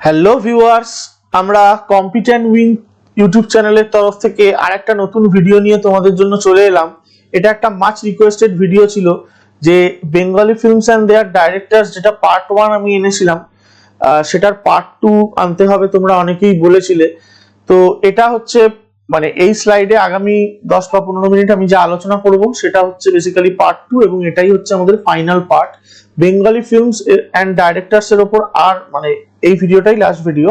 Hello viewers, আমরা competent wing YouTube চ্যানেলের তরফ থেকে আরেকটা নতুন ভিডিও নিয়ে তোমাদের জন্য চলে এলাম। এটা একটা মাচ রিকোয়েস্টেড ভিডিও ছিল যে Bengali films and their directors, যেটা পার্ট 1 আমি এনেছিলাম, সেটার পার্ট 2 আনতে হবে, তোমরা অনেকেই বলেছিলে। তো এটা হচ্ছে মানে এই স্লাইডে আগামী 10 বা 15 মিনিট আমি যা আলোচনা করব সেটা হচ্ছে বেসিক্যালি পার্ট 2, এবং এটাই হচ্ছে আমাদের final part Bengali films and directors এর উপর। আর মানে এই ভিডিওটাই লাস্ট ভিডিও।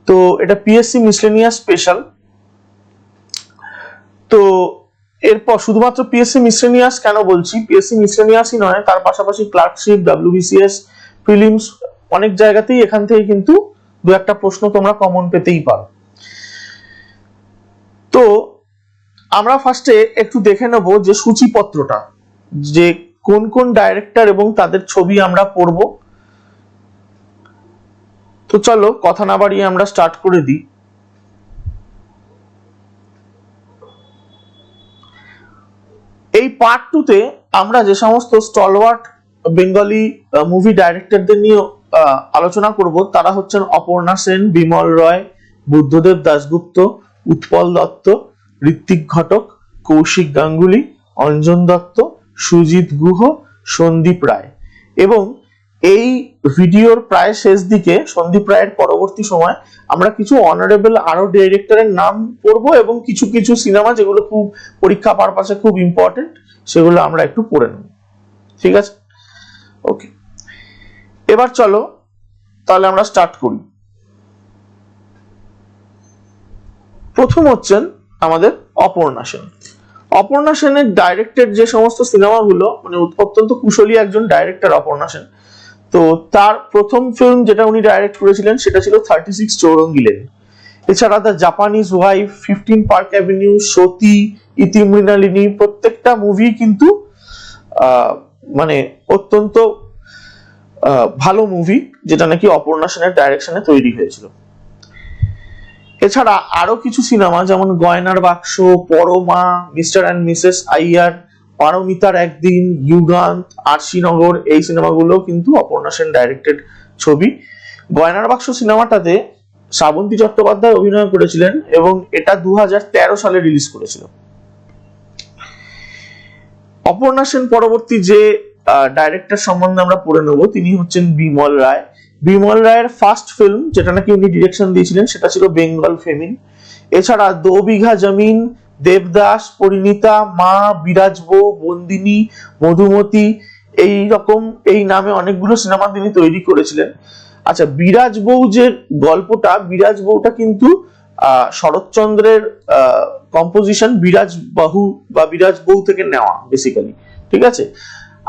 তো এটা পিএসসি মিসলেনিয়াস স্পেশাল। তো এরপর শুধুমাত্র পিএসসি মিসলেনিয়াস কেন বলছি, পিএসসি মিসলেনিয়াসই নয়, তার পাশাপাশি ক্লার্কশিপ, ডাব্লিউবিসিএস, প্রিলিমস, অনেক জায়গাতেই এখান থেকে কিন্তু দু একটা প্রশ্ন তোমরা কমন পেতেই পারো। তো আমরা ফার্স্টে একটু দেখে নেব যে সূচিপত্রটা, যে কোন কোন ডাইরেক্টর এবং তাদের ছবি আমরা পড়ব। তো চলো কথা না বাড়িয়ে আমরা স্টার্ট করে দিই। এই পার্ট 2 তে আমরা যে সমস্ত স্টলওয়ার্ট বেঙ্গলি মুভি ডাইরেক্টরদের নিয়ে আলোচনা করব তারা হচ্ছেন অপর্ণা সেন, বিমল রয়, বুদ্ধদেব দাশগুপ্ত, উৎপল দত্ত, ঋত্বিক ঘটক, কৌশিক গাঙ্গুলি, অঞ্জন দত্ত, সুজিত গুহ, সন্দীপ রায়। এবং এই ভিডিওর প্রায় শেষ দিকে সন্দীপ রায়ের পরবর্তী সময় আমরা কিছু অনারেবল আরো ডিরেক্টরের নাম পড়বো, এবং কিছু কিছু সিনেমা যেগুলো খুব পরীক্ষা পারপাসে খুব ইম্পর্টেন্ট সেগুলো আমরা একটু পড়ে নেব। ঠিক আছে, ওকে। এবার চলো তাহলে আমরা স্টার্ট করি। প্রথম হচ্ছেন আমাদের অপর্ণা সেন। অপর্ণা সেনের ডাইরেক্টেড যে সমস্ত সিনেমাগুলো, মানে অত্যন্ত কুশলী একজন ডাইরেক্টর অপর্ণা সেন। তো তার প্রথম ফিল্ম যেটা উনি ডাইরেক্ট করেছিলেন সেটা ছিল 36 চৌরঙ্গি লেন। এছাড়া the Japanese Wife, 15 Park Avenue, Sati, Iti Mrinalini, প্রত্যেকটা মুভি কিন্তু মানে অত্যন্ত ভালো মুভি, যেটা নাকি অপর্ণা সেনের ডাইরেকশনে তৈরি হয়েছিল। এছাড়া আরো কিছু সিনেমা যেমন গয়নার বাক্স, Parama, Mr and Mrs Iyer, পারমিতার একদিন, যুগান্ত, আরশিনগর, এই সিনেমাগুলো কিন্তু অপর্ণা সেন ডাইরেক্টেড ছবি। গয়নার বাক্স সিনেমাটাতে শ্রাবন্তী চট্টোপাধ্যায় অভিনয় করেছিলেন এবং এটা 2013 সালে রিলিজ করেছিল। অপর্ণা সেন পরবর্তী যে ডাইরেক্টর সম্বন্ধে আমরা পড়ে নেব তিনি হচ্ছেন বিমল রায়। বিমল রায়ের ফার্স্ট ফিল্ম যেটা নাকি উনি ডিরেকশন দিয়েছিলেন সেটা ছিল বেঙ্গল ফেমিন। এছাড়া 2 বিঘা জমিন, দেবদাস, পরিণীতা, মা, বিরাজ বউ, বন্দিনী, মধুমতি, এই রকম এই নামে অনেকগুলো সিনেমা তিনি তৈরি করেছিলেন। আচ্ছা, বিরাজ বউ যে গল্পটা, বিরাজ বউটা কিন্তু শরৎচন্দ্রের কম্পোজিশন বিরাজ বাহু বা বিরাজ বউ থেকে নেওয়া বেসিক্যালি, ঠিক আছে।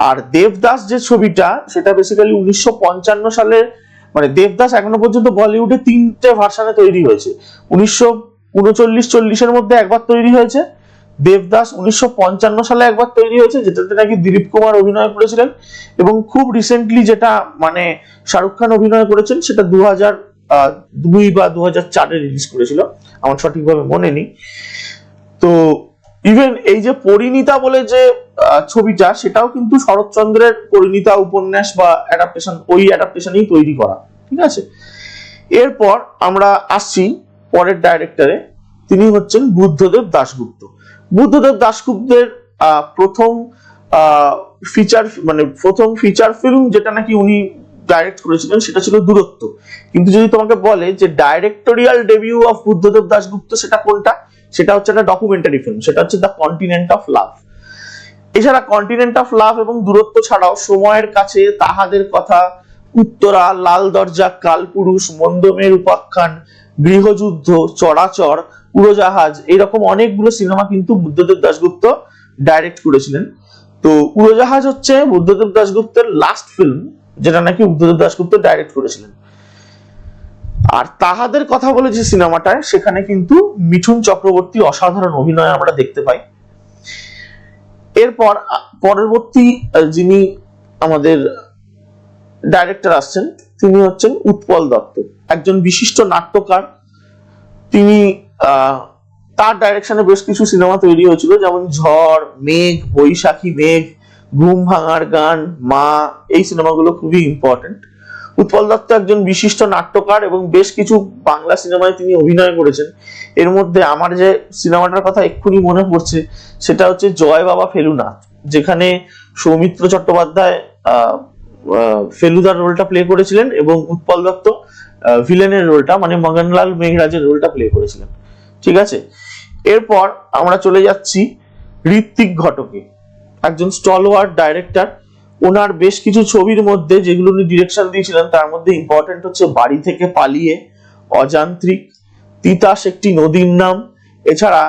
আর দেবদাস যে ছবিটা সেটা বেসিক্যালি 1955 সালে, মানে দেবদাস এখনো পর্যন্ত বলিউডে 3টে ভার্সনে তৈরি হয়েছে। 1939-40 এর মধ্যে একবার তৈরি হয়েছে, দেবদাস 1955 সালে একবার তৈরি হয়েছে যেটাতে নাকি দিলীপ কুমার অভিনয় করেছিলেন, এবং খুব রিসেন্টলি যেটা মানে শাহরুখ খান অভিনয় করেছেন সেটা 2002 বা 2004 রিলিজ করেছিল, আমার সঠিকভাবে মনে নেই। তো ইভেন এই যে পরিণীতা বলে যে ছবিটা সেটাও কিন্তু শরৎচন্দ্রের পরিণীতা উপন্যাস বা অ্যাডাপ্টেশন, ওই অ্যাডাপ্টেশনেই তৈরি করা, ঠিক আছে। এরপর আমরা আসছি পরের ডাইরেক্টরে, তিনি হচ্ছেন বুদ্ধদেব দাশগুপ্ত। বুদ্ধদেব দাশগুপ্তের প্রথম ফিচার ফিল্ম যেটা নাকি উনি ডাইরেক্ট করেছিলেন সেটা ছিল দূরত্ব। কিন্তু যদি তোমাকে বলে যে ডাইরেক্টোরিয়াল ডেবিউ অফ বুদ্ধদেব দাশগুপ্ত সেটা কোনটা, সেটা হচ্ছে একটা ডকুমেন্টারি ফিল্ম, সেটা হচ্ছে দ্য কন্টিনেন্ট অফ লাভ। এছাড়া কন্টিনেন্ট অফ লাভ এবং দূরত্ব ছাড়াও সময়ের কাছে, তাহাদের কথা, উত্তরা, লাল দরজা, কালপুরুষ, মন্দমের উপাখ্যান, গৃহযুদ্ধ, চরাচর, উড়োজাহাজ, এইরকম অনেকগুলো সিনেমা কিন্তু বুদ্ধদেব দাশগুপ্ত ডাইরেক্ট করেছিলেন। তো উড়োজাহাজ হচ্ছে বুদ্ধদেব দাশগুপ্তের লাস্ট ফিল্ম যেটা নাকি বুদ্ধদেব দাশগুপ্ত ডাইরেক্ট করেছিলেন। আর তাহাদের কথা বলে যে সিনেমাটায়, সেখানে কিন্তু মিঠুন চক্রবর্তী অসাধারণ অভিনয় আমরা দেখতে পাই। এরপর পরবর্তী যিনি আমাদের ডাইরেক্টর আসছেন তিনি হচ্ছেন উৎপল দত্ত, একজন বিশিষ্ট নাট্যকার। তিনি তার ডাইরেকশনে বেশ কিছু সিনেমা তৈরি হয়েছিল, যেমন ঝড়, মেঘ, বৈশাখী মেঘ, ঘুম ভাঙার গান, মা, এই সিনেমাগুলো খুবই ইম্পর্টেন্ট। উৎপল দত্ত একজন বিশিষ্ট নাট্যকার এবং বেশ কিছু বাংলা সিনেমায় তিনি অভিনয় করেছেন। এর মধ্যে আমার যে সিনেমাটার কথা এক্ষুনি মনে পড়ছে সেটা হচ্ছে জয় বাবা ফেলুনাথ, যেখানে সৌমিত্র চট্টোপাধ্যায় ফেলুদার রোলটা প্লে করেছিলেন এবং উৎপল দত্ত ভিলেনের রোলটা মানে মগনলাল মেঘরাজের রোলটা প্লে করেছিলেন। ঠিক আছে, এরপর আমরা চলে যাচ্ছি ঋত্বিক ঘটকে, একজন স্টলওয়ার্ড ডাইরেক্টর। ওনার বেশ কিছু ছবির মধ্যে যেগুলো উনি ডিরেকশন দিয়েছিলেন তার মধ্যে ইম্পর্টেন্ট হচ্ছে বাড়ি থেকে পালিয়ে, অযান্ত্রিক, তিতাস একটি নদীর নাম। এছাড়া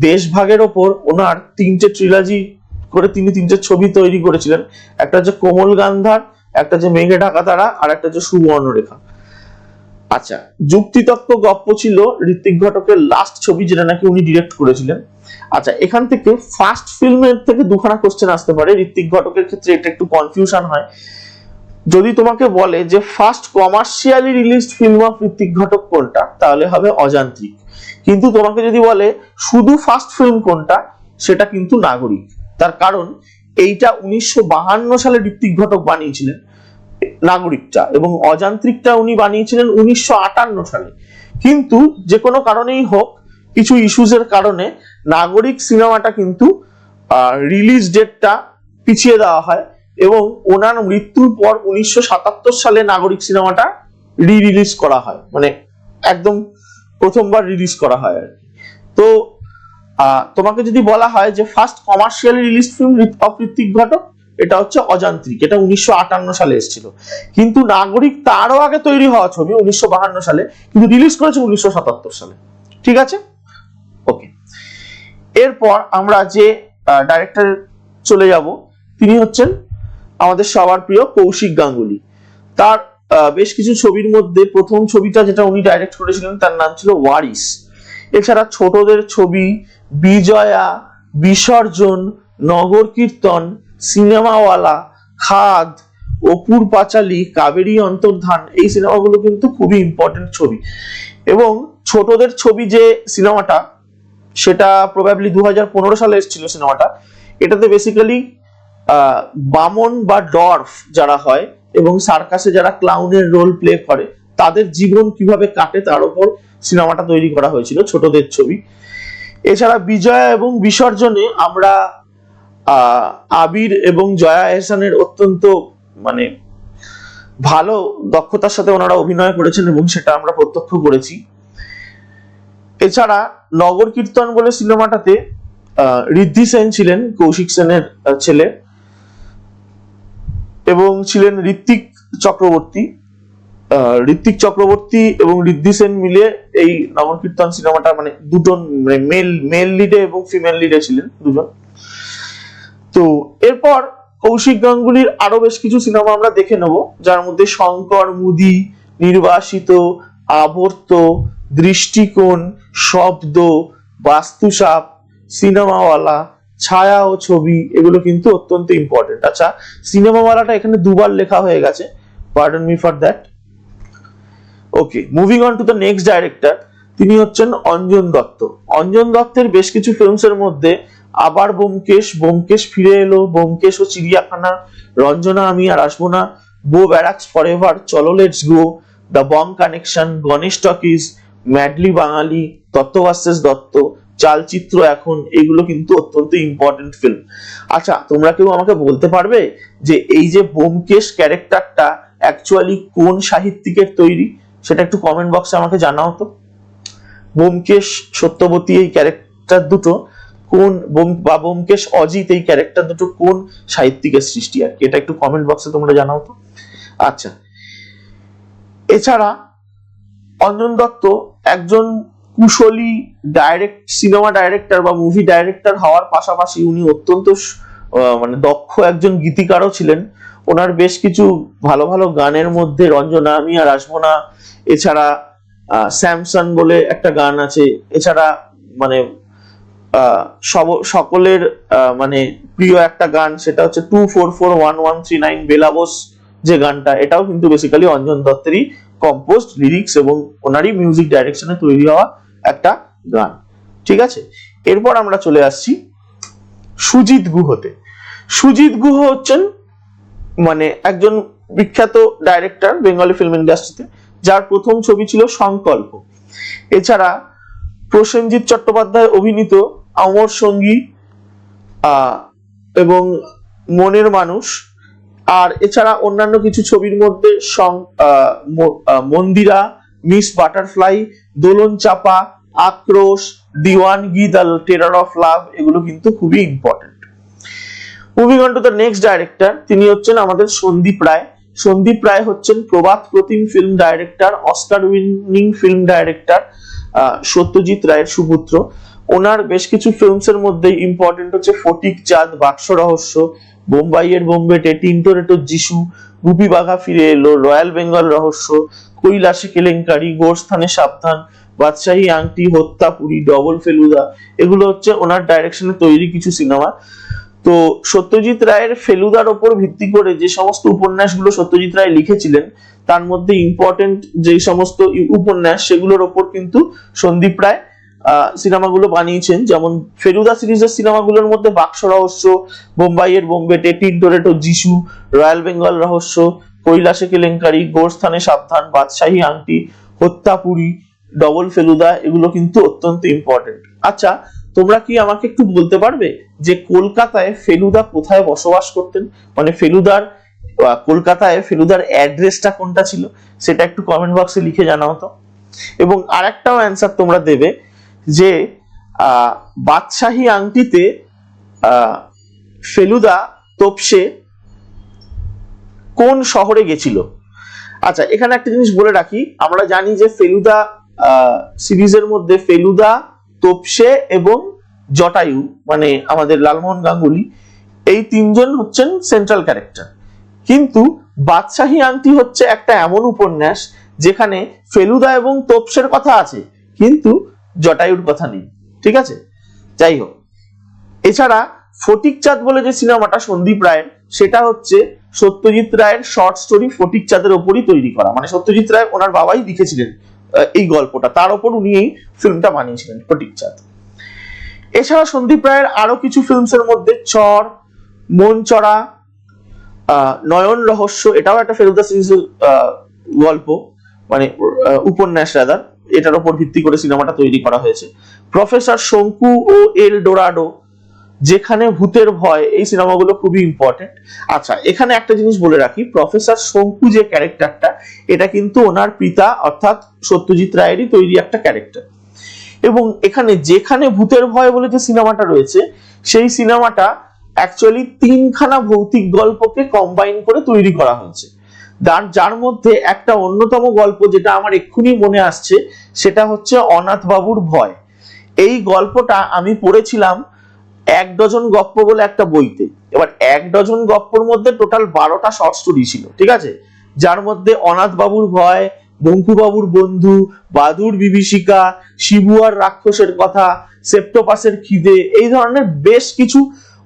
দেশভাগের ওপর ওনার 3টে ট্রিলজি করে তিনি 3টে ছবি তৈরি করেছিলেন। একটা হচ্ছে কোমল গান্ধার, একটা হচ্ছে মেঘে ঢাকা তারা, আর একটা হচ্ছে সুবর্ণরেখা। আচ্ছা, যুক্তিতত্ত্ব গপ্প ছিল ঋত্বিক ঘটকের লাস্ট ছবি, যেটা নাকি উনি ডিরেক্ট করেছিলেন। আচ্ছা, এখান থেকে ফার্স্ট ফিল্মের থেকে দুখানা কোশ্চেন আসতে পারে। ঋত্বিক ঘটকের ক্ষেত্রে এটা একটু কনফিউশন হয়। যদি তোমাকে বলে যে first commercially released film of Ritwik Ghatak কোনটা, তাহলে হবে অযান্ত্রিক। কিন্তু তোমাকে যদি বলে শুধু ফার্স্ট ফিল্ম কোনটা, সেটা কিন্তু নাগরিক। তার কারণ এইটা 1952 সালে ঋত্বিক ঘটক বানিয়েছিলেন নাগরিকটা, এবং অযান্ত্রিকটা উনি বানিয়েছিলেন 1958 সালে। কিন্তু যে কোনো কারণেই হোক, কিছু ইস্যুজের কারণে নাগরিক সিনেমাটা কিন্তু রিলিজ ডেটটা পিছিয়ে দেওয়া হয় এবং ওনার মৃত্যুর পর 1977 সালে নাগরিক সিনেমাটা রিলিজ করা হয়, মানে একদম প্রথমবার রিলিজ করা হয় আর কি। তো তোমাকে যদি বলা হয় যে first commercially release film of Ritwik Ghatak, এটা হচ্ছে অযান্ত্রিক, এটা 1958 সালে এসেছিল। কিন্তু নাগরিক তারও আগে তৈরি হওয়া ছবি 1952 সালে, কিন্তু রিলিজ করেছে 1977 সালে। ঠিক আছে, ওকে। এরপর আমরা যে ডাইরেক্টর চলে যাব, তিনি হচ্ছেন আমাদের সবার প্রিয় কৌশিক গাঙ্গুলি। তার বেশ কিছু ছবির মধ্যে প্রথম ছবিটা যেটা উনি ডাইরেক্ট করেছিলেন তার নাম ছিল ওয়ারিস। এছাড়া ছোটদের ছবি, বিজয়া, বিসর্জন, নগর কীর্তন, সিনেমাওয়ালা, খাদ, অপুর পাঁচালী, কাবেরী অন্তর্ধান, এই সিনেমাগুলো কিন্তু খুবই ইম্পর্টেন্ট ছবি। এবং ছোটদের ছবি যে সিনেমাটা, সেটা প্রবাবলি 2015 সালে এসেছিল সিনেমাটা। এটাতে বেসিক্যালি বামন বা ডর্ফ যারা হয় এবং সার্কাসে যারা ক্লাউনের রোল প্লে করে, তাদের জীবন কিভাবে কাটে তার উপর সিনেমাটা তৈরি করা হয়েছিল, ছোটদের ছবি। এছাড়া বিজয়া এবং বিসর্জনে আমরা আবির এবং জয়া এহসানের অত্যন্ত মানে ভালো দক্ষতার সাথে ওনারা অভিনয় করেছেন এবং সেটা আমরা প্রত্যক্ষ করেছি। এছাড়া নগর কীর্তন বলে সিনেমাটাতে ঋদ্ধি সেন ছিলেন কৌশিক সেনের ছেলে এবং ছিলেন ঋত্বিক চক্রবর্তী। ঋত্বিক চক্রবর্তী এবং ঋদ্ধি সেন মিলে এই নগর কীর্তন সিনেমাটা মানে দুটো মেল লিডে এবং ফিমেল লিডে ছিলেন দুজন। তো এরপর কৌশিক গাঙ্গুলির আরো বেশ কিছু সিনেমা আমরা দেখে নেব, যার মধ্যে শঙ্কর, মুদি, নির্বাসিত, আবর্ত, দৃষ্টিকোণ, শব্দ, বাস্তুসাপ, সিনেমাওয়ালা, ছায়া ও ছবি, এগুলো কিন্তু অত্যন্ত ইম্পর্টেন্ট। আচ্ছা, সিনেমাওয়ালাটা এখানে দুবার লেখা হয়ে গেছে, pardon me for that. Okay, moving on to the next director, তিনি হচ্ছেন অঞ্জন দত্ত। অঞ্জন দত্তের বেশ কিছু ফিল্মসের মধ্যে আবার ব্যোমকেশ, ব্যোমকেশ ফিরে এলো, ব্যোমকেশ ও চিড়িয়াখানা, রঞ্জনা আমি আর আসবো না, বো ব্যারাকস ফরএভার, চলো let's go, the Bong connection, Ganesh Talkies, Madly Bangali, Dutta versus Dutta, Chaalchitra এখন, এগুলো কিন্তু অত্যন্ত ইম্পর্টেন্ট ফিল্ম। আচ্ছা, তোমরা কেউ আমাকে বলতে পারবে যে এই যে ব্যোমকেশ ক্যারেক্টারটা অ্যাকচুয়ালি কোন সাহিত্যিকের তৈরি? সেটা একটু কমেন্ট বক্সে আমাকে জানাও তো। ব্যোমকেশ সত্যবতী এই ক্যারেক্টার দুটো কোন, বা ব্যোমকেশ অজিত এই ক্যারেক্টার দুটো কোন সাহিত্যিকের সৃষ্টি আর কি, এটা একটু কমেন্ট বক্সে তোমরা জানাও তো। আচ্ছা, এছাড়া অঞ্জন দত্ত একজন কুশলী সিনেমা ডাইরেক্টর বা মুভি ডাইরেক্টর হওয়ার পাশাপাশি উনি অত্যন্ত মানে দক্ষ একজন গীতিকারও ছিলেন। ওনার বেশ কিছু ভালো ভালো গানের মধ্যে রঞ্জনা আমি আর আসবো না, এছাড়া স্যামসন বলে একটা গান আছে, এছাড়া মানে সকলের মানে প্রিয় একটা গান, সেটা হচ্ছে 2441139 বেলাবোস যে গানটা, এটাও কিন্তু বেসিক্যালি অঞ্জন দত্তেরই কম্পোজড লিরিক্স এবং ওনারই মিউজিক ডাইরেকশনে তৈরি হওয়া একটা গান। ঠিক আছে, এরপর আমরা চলে আসছি সুজিত গুহতে। সুজিত গুহ হচ্ছেন মানে একজন বিখ্যাত ডাইরেক্টর বেঙ্গলি ফিল্ম ইন্ডাস্ট্রিতে, যার প্রথম ছবি ছিল সংকল্প। এছাড়া প্রসেনজিৎ চট্টোপাধ্যায় অভিনীত অমর সঙ্গী এবং মনের মানুষ, আর এছাড়া অন্যান্য কিছু ছবির মধ্যে মন্দিরা, মিস বাটারফ্লাই, দোলন চাপা, আক্রোশ, দিওয়ানগি, দ্য টেরার অফ লাভ, এগুলো কিন্তু খুবই important. Moving on to the next director, তিনি হচ্ছেন আমাদের সন্দীপ রায়। সন্দীপ রায় হচ্ছেন প্রভাত প্রতিম film director, Oscar winning film director, Satyajit রায়ের সুপুত্র। ওনার বেশ কিছু ফিল্মসের মধ্যে ইম্পর্টেন্ট হচ্ছে ফটিক চাঁদ, বাক্স রহস্য, বোম্বাইয়ের বোম্বেটে, টিন্টোরেটো যিশু, গুপি বাঘা ফিরে এলো, রয়্যাল বেঙ্গল রহস্য, কৈলাসে কেলেঙ্কারি, গোরস্থানে সাবধান, বাদশাহী আংটি, হত্যাপুরী, ডবল ফেলুদা, এগুলো হচ্ছে ওনার ডাইরেকশনে তৈরি কিছু সিনেমা। তো সত্যজিৎ রায়ের ফেলুদার ওপর ভিত্তি করে যে সমস্ত উপন্যাসগুলো সত্যজিৎ রায় লিখেছিলেন, তার মধ্যে ইম্পর্টেন্ট যে সমস্ত উপন্যাস, সেগুলোর ওপর কিন্তু সন্দীপ রায় সিনেমাগুলো বানিয়েছেন। যেমন ফেলুদা সিরিজের সিনেমাগুলোর মধ্যে বাক্স রহস্য, বোম্বাইয়ের বোম্বেটে, টিন্টোরেটো যিশু, রয়্যাল বেঙ্গল রহস্য, কৈলাসে কেলেঙ্কারি, গোরস্থানে সাবধান, বাদশাহী আংটি, হত্যাপুরী, ডবল ফেলুদা, এগুলো কিন্তু অত্যন্ত ইম্পর্টেন্ট। আচ্ছা, তোমরা কি আমাকে একটু বলতে পারবে যে কলকাতায় ফেলুদা কোথায় বসবাস করতেন? মানে কলকাতায় ফেলুদার অ্যাড্রেসটা কোনটা ছিল, সেটা একটু কমেন্ট বক্সে লিখে জানাও তো। এবং আরেকটাও অ্যান্সার তোমরা দেবে যে বাদশাহী আংটিতে ফেলুদা তোপসে কোন শহরে গেছিল। আচ্ছা, এখানে একটা জিনিস বলে রাখি, আমরা জানি যে ফেলুদা সিরিজের মধ্যে ফেলুদা, তোপসে এবং জটায়ু, মানে আমাদের লালমোহন গাঙ্গুলি, এই তিনজন হচ্ছেন সেন্ট্রাল ক্যারেক্টার। কিন্তু বাদশাহী আংটি হচ্ছে একটা এমন উপন্যাস যেখানে ফেলুদা এবং তোপসের কথা আছে কিন্তু জটায়ুর কথা নেই। ঠিক আছে, যাই হোক। এছাড়া ফটিক চাঁদ বলে যে সিনেমাটা সন্দীপ রায়ের, সেটা হচ্ছে সত্যজিৎ রায়ের শর্ট স্টোরি ফটিক চাঁদের ওপরই তৈরি করা। মানে সত্যজিৎ রায় ওনার বাবাই লিখেছিলেন এই গল্পটা, তার ওপর উনি এই ফিল্মটা বানিয়েছিলেন ফটিক চাঁদ। এছাড়া সন্দীপ রায়ের আরো কিছু ফিল্মসের মধ্যে চর, মন চড়া, নয়ন রহস্য, এটাও একটা ফেলুদা সিরিজের গল্প, মানে উপন্যাস রাদার, এটার উপর ভিত্তি করে সিনেমাটা তৈরি করা হয়েছে। প্রফেসর শঙ্কু ও এল ডোরাডো, যেখানে ভূতের ভয়, এই সিনেমাগুলো খুবই ইম্পর্টেন্ট। আচ্ছা, এখানে একটা জিনিস বলে রাখি, প্রফেসর শঙ্কু যে ক্যারেক্টারটা, এটা কিন্তু ওনার পিতা অর্থাৎ সত্যজিৎ রায়েরই তৈরি একটা ক্যারেক্টার। এবং এখানে যেখানে ভূতের ভয় বলে যে সিনেমাটা রয়েছে, সেই সিনেমাটা অ্যাকচুয়ালি তিনখানা ভৌতিক গল্পকে কম্বাইন করে তৈরি করা হয়েছে। যার মধ্যে একটা অন্যতম গল্প যেটা আমার এক্ষুনি মনে আসছে, সেটা হচ্ছে অনাথ বাবুর ভয়। এই গল্পটা আমি পড়েছিলাম ১ ডজন গপ্প বলে একটা বইতে। এবার ১ ডজন গপ্পর মধ্যে টোটাল 12টা শর্ট স্টোরি ছিল, ঠিক আছে, যার মধ্যে অনাথ বাবুর ভয়, বঙ্কু বাবুর বন্ধু, বাদুর বিভীষিকা, শিবু আর রাক্ষসের কথা, সেপ্টোপাসের খিদে, এই ধরনের বেশ কিছু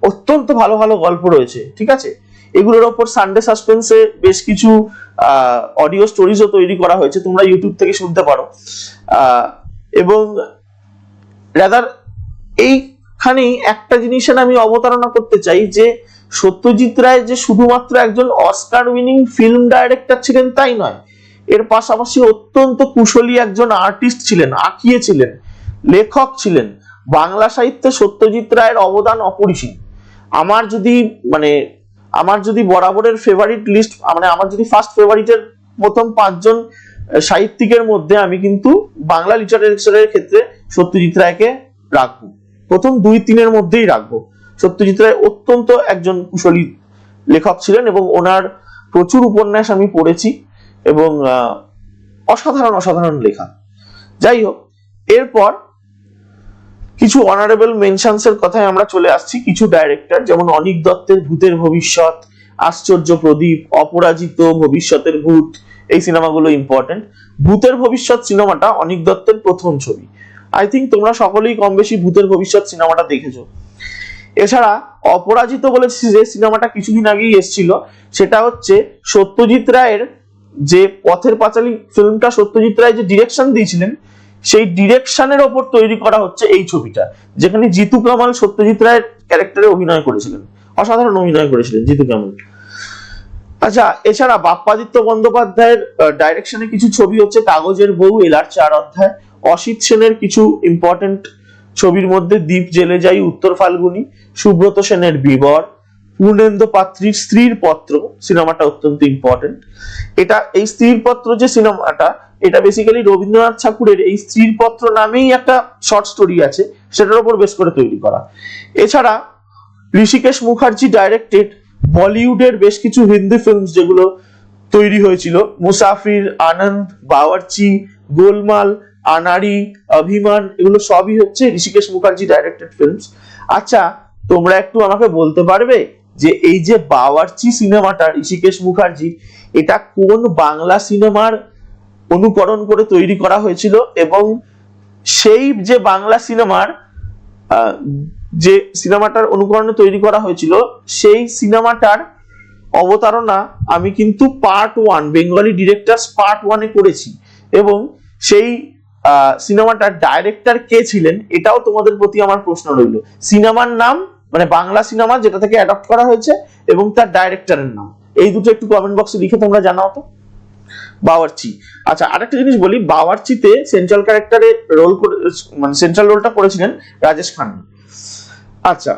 অত্যন্ত ভালো ভালো গল্প রয়েছে। ঠিক আছে, এগুলোর ওপর সানডে সাসপেন্সে বেশ কিছু অডিও স্টোরিজও তৈরি করা হয়েছে, তোমরা ইউটিউব থেকে শুনতে পারো। এবং রাদার এইখানেই একটা জিনিসের আমি অবতারণা করতে চাই যে সত্যজিৎ রায় যে শুধুমাত্র একজন অস্কার উইনিং ফিল্ম ডাইরেক্টর ছিলেন তাই নয়, এর পাশাপাশি অত্যন্ত কুশলী একজন আর্টিস্ট ছিলেন, আঁকিয়েছিলেন, লেখক ছিলেন। বাংলা সাহিত্যে সত্যজিৎ রায়ের অবদান অপরিসীম। আমার যদি বরাবরের ফেভারিট লিস্ট, মানে আমার যদি ফার্স্ট ফেভারিটের প্রথম 5 জন সাহিত্যিকের মধ্যে আমি কিন্তু বাংলা লিটারেচারের ক্ষেত্রে সত্যজিৎ রায়কে রাখবো, প্রথম 2-3-এর মধ্যেই রাখবো। সত্যজিৎ রায় অত্যন্ত একজন কুশলী লেখক ছিলেন এবং ওনার প্রচুর উপন্যাস আমি পড়েছি এবং অসাধারণ লেখা। যাই হোক, এরপর কিছু অনারেবল মেনশনস এর কথায় আমরা চলে আসছি। কিছু ডাইরেক্টর যেমন অনিক দত্তের ভূতের ভবিষ্যৎ, আশ্চর্য প্রদীপ, অপরাজিত, ভবিষ্যতের ভূত, এই সিনেমাগুলো ইম্পর্টেন্ট। ভূতের ভবিষ্যৎ সিনেমাটা অনিক দত্তের প্রথম ছবি। আই থিঙ্ক তোমরা সকলেই কম বেশি ভূতের ভবিষ্যৎ সিনেমাটা দেখেছো। এছাড়া অপরাজিত বলে যে সিনেমাটা কিছুদিন আগেই এসেছিল, সেটা হচ্ছে সত্যজিৎ রায়ের যে পথের পাঁচালী ফিল্মটা সত্যজিৎ রায় যে ডিরেকশন দিয়েছিলেন, সেই ডিরেকশনের ওপর তৈরি করা হচ্ছে এই ছবিটা, যেখানে জিতু কামাল সত্যজিৎ রায়ের ক্যারেক্টারে অভিনয় করেছিলেন, অসাধারণ অভিনয় করেছিলেন জিতু কামাল। আচ্ছা, এছাড়া বাপ্পাদিত্য বন্দ্যোপাধ্যায়ের ডাইরেকশনে কিছু ছবি হচ্ছে কাগজের বউ, এলার 4 অধ্যায়, অসিত সেনের কিছু ইম্পর্টেন্ট ছবির মধ্যে দ্বীপ জেলে যাই, উত্তর ফাল্গুনি, সুব্রত সেনের বিবর, পূর্ণেন্দু পাত্রীর স্ত্রীর পত্র সিনেমাটা অত্যন্ত ইম্পর্টেন্ট। এই স্ত্রীর পত্র যে সিনেমাটা, এটা বেসিক্যালি রবীন্দ্রনাথ ঠাকুরের এই স্ত্রীর পত্র নামেই একটা শর্ট স্টোরি আছে, সেটার উপর বেস করে তৈরি করা। এছাড়া ঋষিকেশ মুখার্জি ডাইরেক্টেড বলিউডের বেশ কিছু হিন্দি ফিল্ম যেগুলো তৈরি হয়েছিল, মুসাফির, আনন্দ, বাওয়ার্চি, গোলমাল, আনাড়ি, অভিমান, এগুলো সবই হচ্ছে ঋষিকেশ মুখার্জি ডাইরেক্টেড ফিল্মস। আচ্ছা, তোমরা একটু আমাকে বলতে পারবে যে এই যে বাওয়ার্চি সিনেমাটা ঋষিকেশ মুখার্জি, এটা কোন বাংলা সিনেমার অনুকরণ করে তৈরি করা হয়েছিল, এবং সেই যে বাংলা সিনেমার যে সিনেমাটার অনুকরণে তৈরি করা হয়েছিল, সেই সিনেমাটার অবতারণা আমি কিন্তু পার্ট 1 বেঙ্গলি ডিরেক্টরস পার্ট 1 এ করেছি, এবং সেই সিনেমাটার ডাইরেক্টর কে ছিলেন এটাও তোমাদের প্রতি আমার প্রশ্ন রইল। সিনেমার নাম, মানে বাংলা সিনেমা যেটা থেকে অ্যাডপ্ট করা হয়েছে, এবং তার ডাইরেক্টরের নাম, এই দুটো একটু কমেন্ট বক্সে লিখে তোমরা জানাও তো। বাওয়ার্চি। আচ্ছা, আরেকটা জিনিস বলি, বাওয়ার্চিতে সেন্ট্রাল ক্যারেক্টারে রোল করে, মানে সেন্ট্রাল রোলটা করেছিলেন রাজেশ খান্না। আচ্ছা,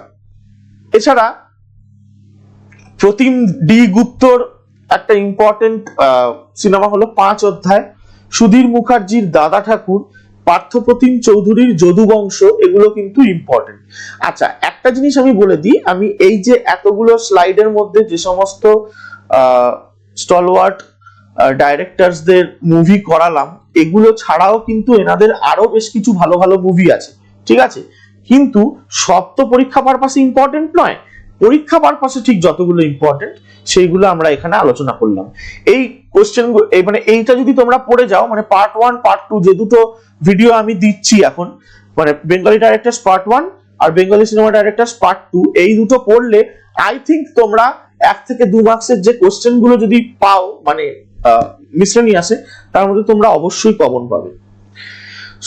এছাড়া প্রতিম ডি গুপ্তর একটা ইম্পর্টেন্ট সিনেমা হলো 5 অধ্যায়, সুধীর মুখার্জির দাদা ঠাকুর, পার্থপ্রতিম চৌধুরীর যদুবংশ, এগুলো কিন্তু ইম্পর্টেন্ট। আচ্ছা, একটা জিনিস আমি বলে দিই, আমি এই যে এতগুলো স্লাইডের মধ্যে যে সমস্ত স্টলওয়ার্ট ডাইরেক্টরসদের মুভি করালাম, এগুলো ছাড়াও কিন্তু এনাদের আরো বেশ কিছু ভালো ভালো মুভি আছে, ঠিক আছে? কিন্তু সব তো পরীক্ষা পারপাসে ইম্পর্টেন্ট নয়, পরীক্ষা পারপাসে ঠিক যতগুলো ইম্পর্টেন্ট সেইগুলো আমরা এখানে আলোচনা করলাম। এই কোশ্চেন, মানে এইটা যদি তোমরা পড়ে যাও, মানে পার্ট 1 পার্ট 2 যে দুটো ভিডিও আমি দিচ্ছি এখন, মানে বেঙ্গলি ডাইরেক্টরস পার্ট 1 আর বেঙ্গলি সিনেমা ডাইরেক্টরস পার্ট 2, এই দুটো পড়লে আই থিঙ্ক তোমরা 1 থেকে 2 মার্কসের যে কোশ্চেন গুলো যদি পাও, মানে মিসলেনিয়াসে, তার মধ্যে তোমরা অবশ্যই কমন পাবে।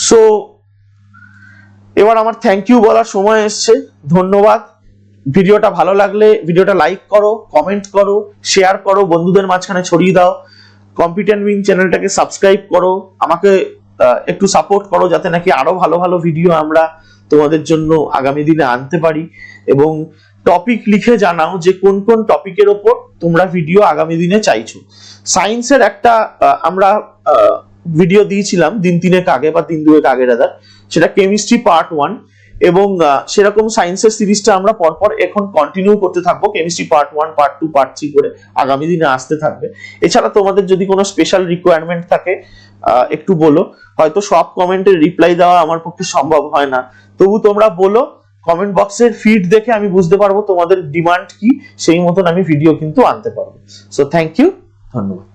সো এবার আমার থ্যাংক ইউ বলার সময় এসছে। ধন্যবাদ। ভিডিওটা ভালো লাগলে ভিডিওটা লাইক করো, কমেন্ট করো, শেয়ার করো, বন্ধুদের মাঝখানে ছড়িয়ে দাও। কম্পিটেন্ট উইং চ্যানেলটাকে সাবস্ক্রাইব করো, আমাকে একটু সাপোর্ট করো, যাতে নাকি আরো ভালো ভালো ভিডিও আমরা তোমাদের জন্য আগামী দিনে আনতে পারি। এবং টপিক লিখে জানাও যে কোন কোন টপিকের ওপর তোমরা ভিডিও আগামী দিনে চাইছো। সায়েন্সের একটা আমরা ভিডিও দিয়েছিলাম দিন 3 আগে বা 3-2 আগে রাদার, সেটা কেমিস্ট্রি পার্ট 1, এবং সেরকম সায়েন্সের সিরিজটা আমরা পরপর এখন কন্টিনিউ করতে থাকবো, কেমিস্ট্রি পার্ট 1 পার্ট 2 পার্ট 3 করে আগামী দিনে আসতে থাকবে। এছাড়া তোমাদের যদি কোনো স্পেশাল রিকোয়ারমেন্ট থাকে একটু বলো, হয়তো সব কমেন্টের রিপ্লাই দেওয়া আমার পক্ষে সম্ভব হয় না, তবু তোমরা বলো, কমেন্ট বক্সের ফিড দেখে আমি বুঝতে পারবো তোমাদের ডিমান্ড কি, সেই মতন আমি ভিডিও কিন্তু আনতে পারবো। সো থ্যাংক ইউ, ধন্যবাদ।